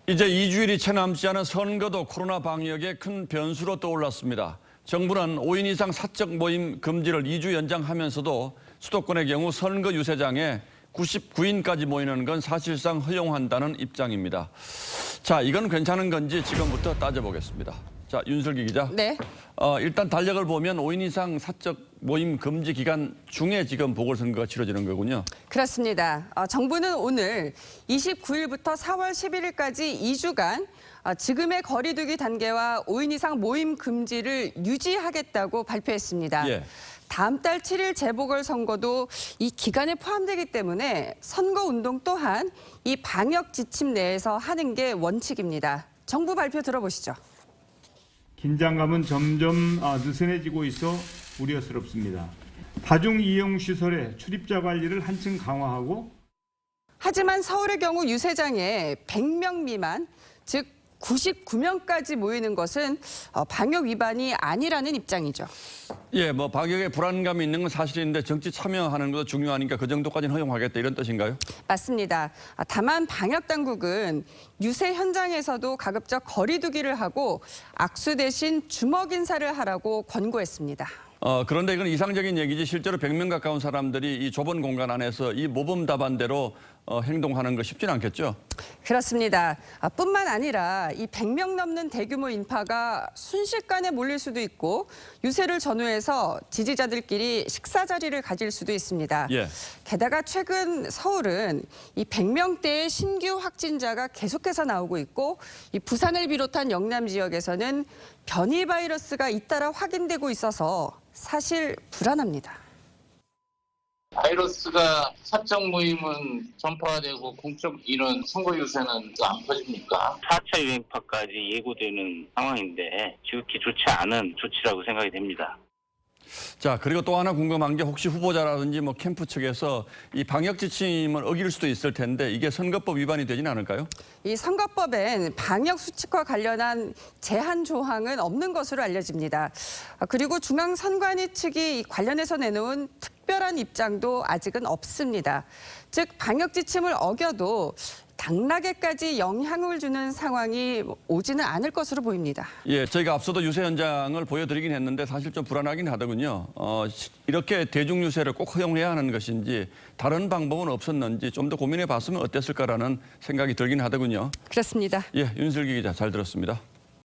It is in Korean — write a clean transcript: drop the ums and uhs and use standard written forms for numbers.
이제 2주일이 채 남지 않은 선거도 코로나 방역에 큰 변수로 떠올랐습니다. 정부는 5인 이상 사적 모임 금지를 2주 연장하면서도 수도권의 경우 선거 유세장에 99인까지 모이는 건 사실상 허용한다는 입장입니다. 자, 이건 괜찮은 건지 지금부터 따져보겠습니다. 자, 윤슬기 기자. 네. 일단 달력을 보면 5인 이상 사적 모임 금지 기간 중에 지금 보궐선거가 치러지는 거군요. 그렇습니다. 정부는 오늘 29일부터 4월 11일까지 2주간 지금의 거리두기 단계와 5인 이상 모임 금지를 유지하겠다고 발표했습니다. 예. 다음 달 7일 재보궐선거도 이 기간에 포함되기 때문에 선거운동 또한 이 방역 지침 내에서 하는 게 원칙입니다. 정부 발표 들어보시죠. 긴장감은 점점 느슨해지고 있어 우려스럽습니다. 다중 이용 시설의 출입자 관리를 한층 강화하고 하지만 서울의 경우 유세장에 100명 미만, 즉 99명까지 모이는 것은 방역 위반이 아니라는 입장이죠. 예, 뭐 방역에 불안감이 있는 건 사실인데 정치 참여하는 것도 중요하니까 그 정도까지는 허용하겠다 이런 뜻인가요? 맞습니다. 다만 방역 당국은 유세 현장에서도 가급적 거리 두기를 하고 악수 대신 주먹 인사를 하라고 권고했습니다. 그런데 이건 이상적인 얘기지 실제로 100명 가까운 사람들이 이 좁은 공간 안에서 이 모범 답안대로 행동하는 거 쉽지는 않겠죠? 그렇습니다. 뿐만 아니라 이 100명 넘는 대규모 인파가 순식간에 몰릴 수도 있고 유세를 전후해서 지지자들끼리 식사 자리를 가질 수도 있습니다. 예. 게다가 최근 서울은 이 100명대의 신규 확진자가 계속해서 나오고 있고 이 부산을 비롯한 영남 지역에서는 변이 바이러스가 잇따라 확인되고 있어서 사실 불안합니다. 바이러스가 사적 모임은 전파되고 공적 인원 선거 유세는 안 퍼집니까? 4차 유행파까지 예고되는 상황인데 지극히 좋지 않은 조치라고 생각이 됩니다. 자, 그리고 또 하나 궁금한 게 혹시 후보자라든지 뭐 캠프 측에서 이 방역 지침을 어길 수도 있을 텐데 이게 선거법 위반이 되지는 않을까요? 이 선거법엔 방역 수칙과 관련한 제한 조항은 없는 것으로 알려집니다. 그리고 중앙선관위 측이 관련해서 내놓은 특별한 입장도 아직은 없습니다. 즉 방역 지침을 어겨도 당락에까지 영향을 주는 상황이 오지는 않을 것으로 보입니다. 예, 저희가 앞서도 유세 현장을 보여드리긴 했는데 사실 좀 불안하긴 하더군요. 이렇게 대중 유세를 꼭 허용해야 하는 것인지 다른 방법은 없었는지 좀 더 고민해 봤으면 어땠을까라는 생각이 들긴 하더군요. 그렇습니다. 예, 윤슬기 기자 잘 들었습니다.